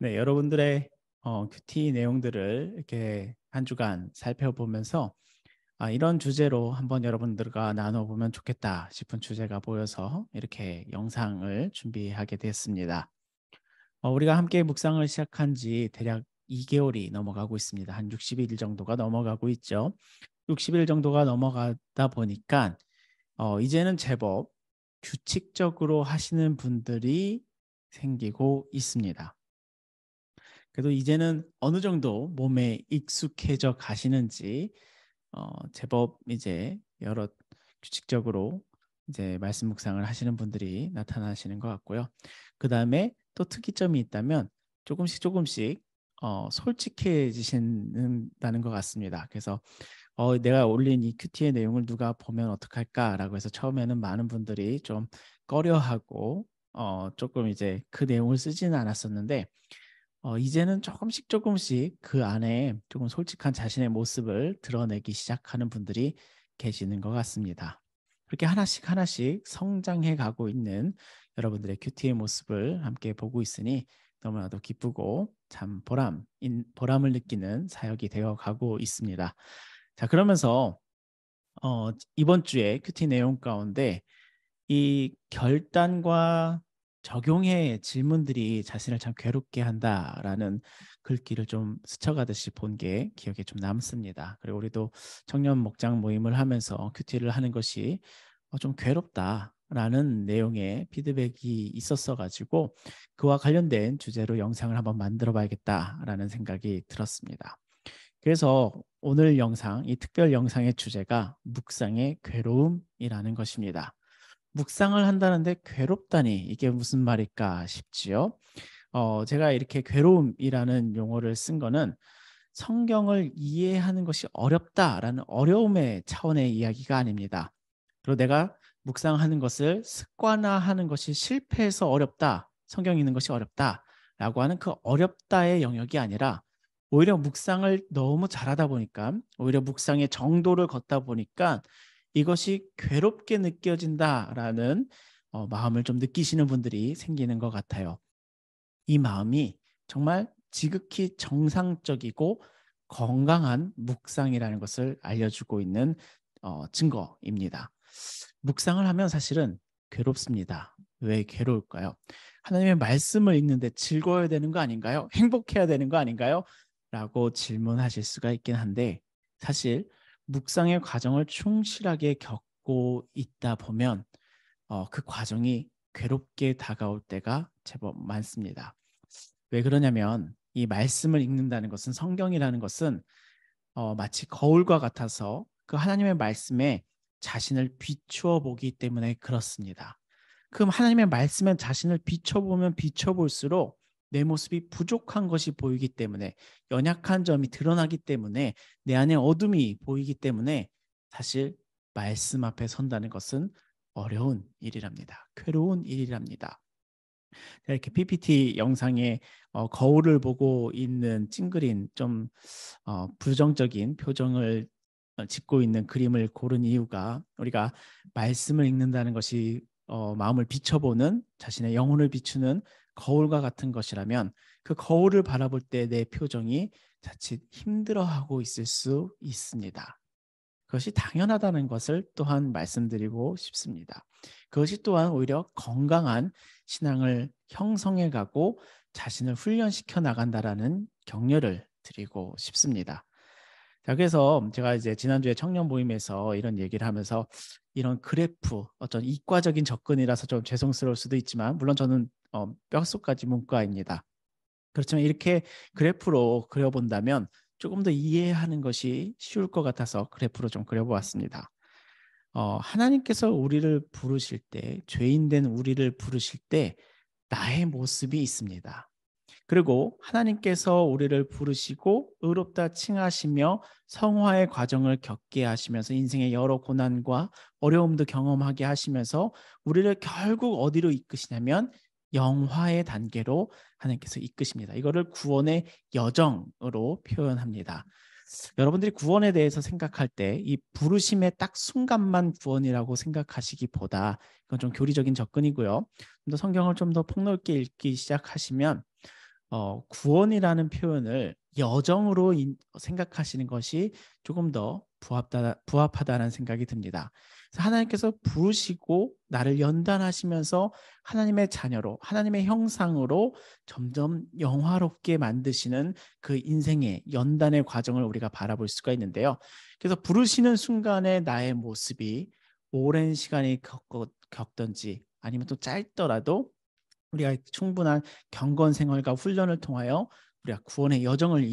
네, 여러분들의 큐티 내용들을 이렇게 한 주간 살펴보면서 이런 주제로 한번 여러분들과 나눠보면 좋겠다 싶은 주제가 보여서 이렇게 영상을 준비하게 됐습니다. 우리가 함께 묵상을 시작한 지 대략 2개월이 넘어가고 있습니다. 한 60일 정도가 넘어가고 있죠. 60일 정도가 넘어가다 보니까 이제는 제법 규칙적으로 하시는 분들이 생기고 있습니다. 그래도 이제는 어느 정도 몸에 익숙해져 가시는지 제법 이제 여러 규칙적으로 이제 말씀 묵상을 하시는 분들이 나타나시는 것 같고요. 그다음에 또 특이점이 있다면 조금씩 솔직해지신다는 것 같습니다. 그래서 내가 올린 이 큐티의 내용을 누가 보면 어떡할까라고 해서 처음에는 많은 분들이 좀 꺼려하고 조금 이제 그 내용을 쓰지는 않았었는데 이제는 조금씩 그 안에 조금 솔직한 자신의 모습을 드러내기 시작하는 분들이 계시는 것 같습니다. 그렇게 하나씩 성장해 가고 있는 여러분들의 큐티의 모습을 함께 보고 있으니 너무나도 기쁘고 참 보람을 느끼는 사역이 되어 가고 있습니다. 자, 그러면서 이번 주에 큐티 내용 가운데 이 결단과 적용의 질문들이 자신을 참 괴롭게 한다라는 글귀를 좀 스쳐가듯이 본 게 기억에 좀 남습니다. 그리고 우리도 청년 목장 모임을 하면서 큐티를 하는 것이 좀 괴롭다라는 내용의 피드백이 있었어 가지고 그와 관련된 주제로 영상을 한번 만들어 봐야겠다라는 생각이 들었습니다. 그래서 오늘 영상, 이 특별 영상의 주제가 묵상의 괴로움이라는 것입니다. 묵상을 한다는데 괴롭다니 이게 무슨 말일까 싶지요. 제가 이렇게 괴로움이라는 용어를 쓴 거는 성경을 이해하는 것이 어렵다라는 어려움의 차원의 이야기가 아닙니다. 그리고 내가 묵상하는 것을 습관화하는 것이 실패해서 어렵다, 성경 읽는 것이 어렵다라고 하는 그 어렵다의 영역이 아니라 오히려 묵상을 너무 잘하다 보니까 오히려 묵상의 정도를 걷다 보니까 이것이 괴롭게 느껴진다라는 마음을 좀 느끼시는 분들이 생기는 것 같아요. 이 마음이 정말 지극히 정상적이고 건강한 묵상이라는 것을 알려주고 있는 증거입니다. 묵상을 하면 사실은 괴롭습니다. 왜 괴로울까요? 하나님의 말씀을 읽는데 즐거워야 되는 거 아닌가요? 행복해야 되는 거 아닌가요? 라고 질문하실 수가 있긴 한데 사실 묵상의 과정을 충실하게 겪고 있다 보면 그 과정이 괴롭게 다가올 때가 제법 많습니다. 왜 그러냐면 이 말씀을 읽는다는 것은 성경이라는 것은 마치 거울과 같아서 그 하나님의 말씀에 자신을 비추어 보기 때문에 그렇습니다. 그럼 하나님의 말씀에 자신을 비춰보면 비춰볼수록 내 모습이 부족한 것이 보이기 때문에 연약한 점이 드러나기 때문에 내 안에 어둠이 보이기 때문에 사실 말씀 앞에 선다는 것은 어려운 일이랍니다. 괴로운 일이랍니다. 이렇게 PPT 영상에 거울을 보고 있는 찡그린 좀 부정적인 표정을 짓고 있는 그림을 고른 이유가 우리가 말씀을 읽는다는 것이 마음을 비춰보는 자신의 영혼을 비추는 거울과 같은 것이라면 그 거울을 바라볼 때 내 표정이 자칫 힘들어하고 있을 수 있습니다. 그것이 당연하다는 것을 또한 말씀드리고 싶습니다. 그것이 또한 오히려 건강한 신앙을 형성해 가고 자신을 훈련시켜 나간다라는 격려를 드리고 싶습니다. 자, 그래서 제가 이제 지난주에 청년 모임에서 이런 얘기를 하면서 이런 그래프, 어떤 이과적인 접근이라서 좀 죄송스러울 수도 있지만 물론 저는 뼛속까지 문과입니다. 그렇지만 이렇게 그래프로 그려본다면 조금 더 이해하는 것이 쉬울 것 같아서 그래프로 좀 그려보았습니다. 하나님께서 우리를 부르실 때, 죄인된 우리를 부르실 때 나의 모습이 있습니다. 그리고 하나님께서 우리를 부르시고 의롭다 칭하시며 성화의 과정을 겪게 하시면서 인생의 여러 고난과 어려움도 경험하게 하시면서 우리를 결국 어디로 이끄시냐면 영화의 단계로 하나님께서 이끄십니다. 이거를 구원의 여정으로 표현합니다. 여러분들이 구원에 대해서 생각할 때 이 부르심의 딱 순간만 구원이라고 생각하시기보다 이건 좀 교리적인 접근이고요. 좀 더 성경을 좀 더 폭넓게 읽기 시작하시면 구원이라는 표현을 여정으로 생각하시는 것이 조금 더 부합하다는 생각이 듭니다. 그래서 하나님께서 부르시고 나를 연단하시면서 하나님의 자녀로, 하나님의 형상으로 점점 영화롭게 만드시는 그 인생의 연단의 과정을 우리가 바라볼 수가 있는데요. 그래서 부르시는 순간에 나의 모습이 오랜 시간이 겪던지 아니면 또 짧더라도 우리가 충분한 경건 생활과 훈련을 통하여 우리가 구원의 여정을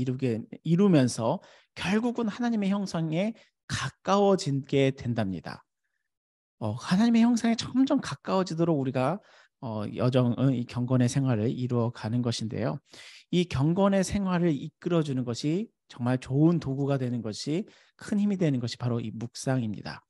이루면서 결국은 하나님의 형상에 가까워지게 된답니다. 하나님의 형상에 점점 가까워지도록 우리가 이 경건의 생활을 이루어가는 것인데요. 이 경건의 생활을 이끌어주는 것이 정말 좋은 도구가 되는 것이 큰 힘이 되는 것이 바로 이 묵상입니다.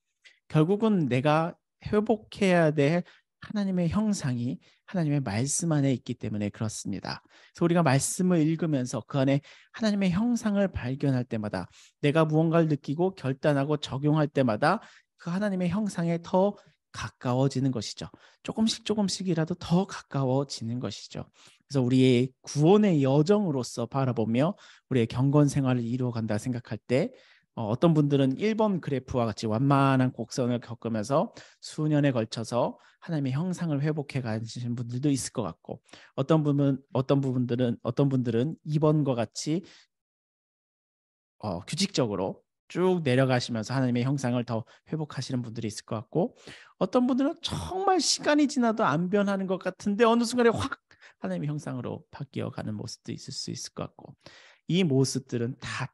결국은 내가 회복해야 될 하나님의 형상이 하나님의 말씀 안에 있기 때문에 그렇습니다. 그래서 우리가 말씀을 읽으면서 그 안에 하나님의 형상을 발견할 때마다 내가 무언가를 느끼고 결단하고 적용할 때마다 그 하나님의 형상에 더 가까워지는 것이죠. 조금씩이라도 더 가까워지는 것이죠. 그래서 우리의 구원의 여정으로서 바라보며 우리의 경건 생활을 이루어간다 생각할 때 어떤 분들은 1번 그래프와 같이 완만한 곡선을 겪으면서 수년에 걸쳐서 하나님의 형상을 회복해 가시는 분들도 있을 것 같고 어떤 분들은 2번과 같이 규칙적으로 쭉 내려가시면서 하나님의 형상을 더 회복하시는 분들이 있을 것 같고 어떤 분들은 정말 시간이 지나도 안 변하는 것 같은데 어느 순간에 확 하나님의 형상으로 바뀌어가는 모습도 있을 수 있을 것 같고 이 모습들은 다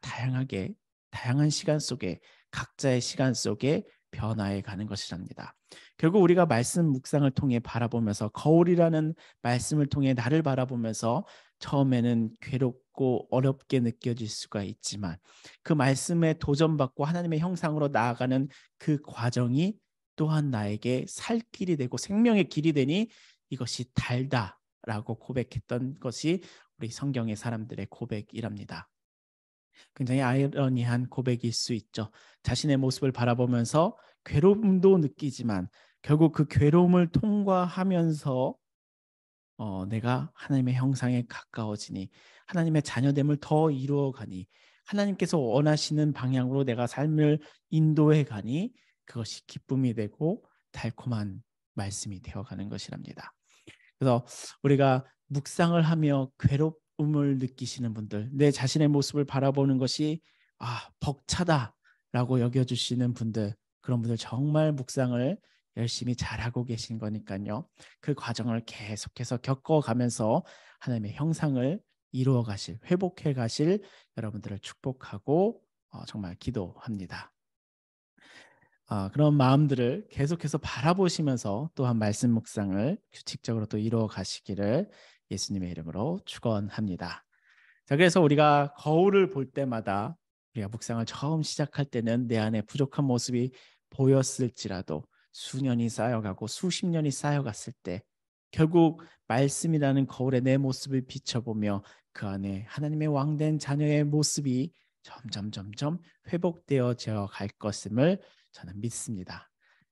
다양한 시간 속에 각자의 시간 속에 변화해 가는 것이랍니다. 결국 우리가 말씀 묵상을 통해 바라보면서 거울이라는 말씀을 통해 나를 바라보면서 처음에는 괴롭고 어렵게 느껴질 수가 있지만 그 말씀에 도전받고 하나님의 형상으로 나아가는 그 과정이 또한 나에게 살 길이 되고 생명의 길이 되니 이것이 달다라고 고백했던 것이 우리 성경의 사람들의 고백이랍니다. 굉장히 아이러니한 고백일 수 있죠. 자신의 모습을 바라보면서 괴로움도 느끼지만 결국 그 괴로움을 통과하면서 내가 하나님의 형상에 가까워지니 하나님의 자녀됨을 더 이루어가니 하나님께서 원하시는 방향으로 내가 삶을 인도해 가니 그것이 기쁨이 되고 달콤한 말씀이 되어가는 것이랍니다. 그래서 우리가 묵상을 하며 괴로움을 느끼시는 분들, 내 자신의 모습을 바라보는 것이 벅차다라고 여겨주시는 분들, 그런 분들 정말 묵상을 열심히 잘하고 계신 거니까요. 그 과정을 계속해서 겪어가면서 하나님의 형상을 이루어 가실, 회복해 가실 여러분들을 축복하고 정말 기도합니다. 그런 마음들을 계속해서 바라보시면서 또한 말씀 묵상을 규칙적으로 또 이루어 가시기를 예수님의 이름으로 축원합니다. 자, 그래서 우리가 거울을 볼 때마다 우리가 묵상을 처음 시작할 때는 내 안에 부족한 모습이 보였을지라도 수년이 쌓여가고 수십 년이 쌓여갔을 때 결국 말씀이라는 거울에 내 모습을 비춰보며 그 안에 하나님의 왕된 자녀의 모습이 점점 회복되어져 갈 것임을 저는 믿습니다.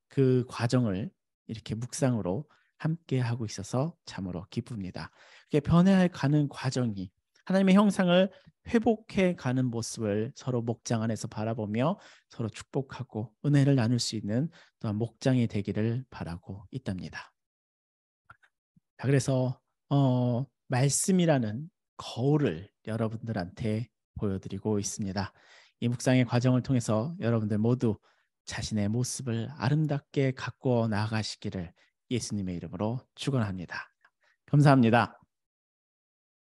그 과정을 이렇게 묵상으로 함께 하고 있어서 참으로 기쁩니다. 이게 변해가는 과정이 하나님의 형상을 회복해 가는 모습을 서로 목장 안에서 바라보며 서로 축복하고 은혜를 나눌 수 있는 또한 목장이 되기를 바라고 있답니다. 자, 그래서 말씀이라는 거울을 여러분들한테 보여드리고 있습니다. 이 묵상의 과정을 통해서 여러분들 모두 자신의 모습을 아름답게 가꾸어 나아가시기를 예수님의 이름으로 축원합니다. 감사합니다.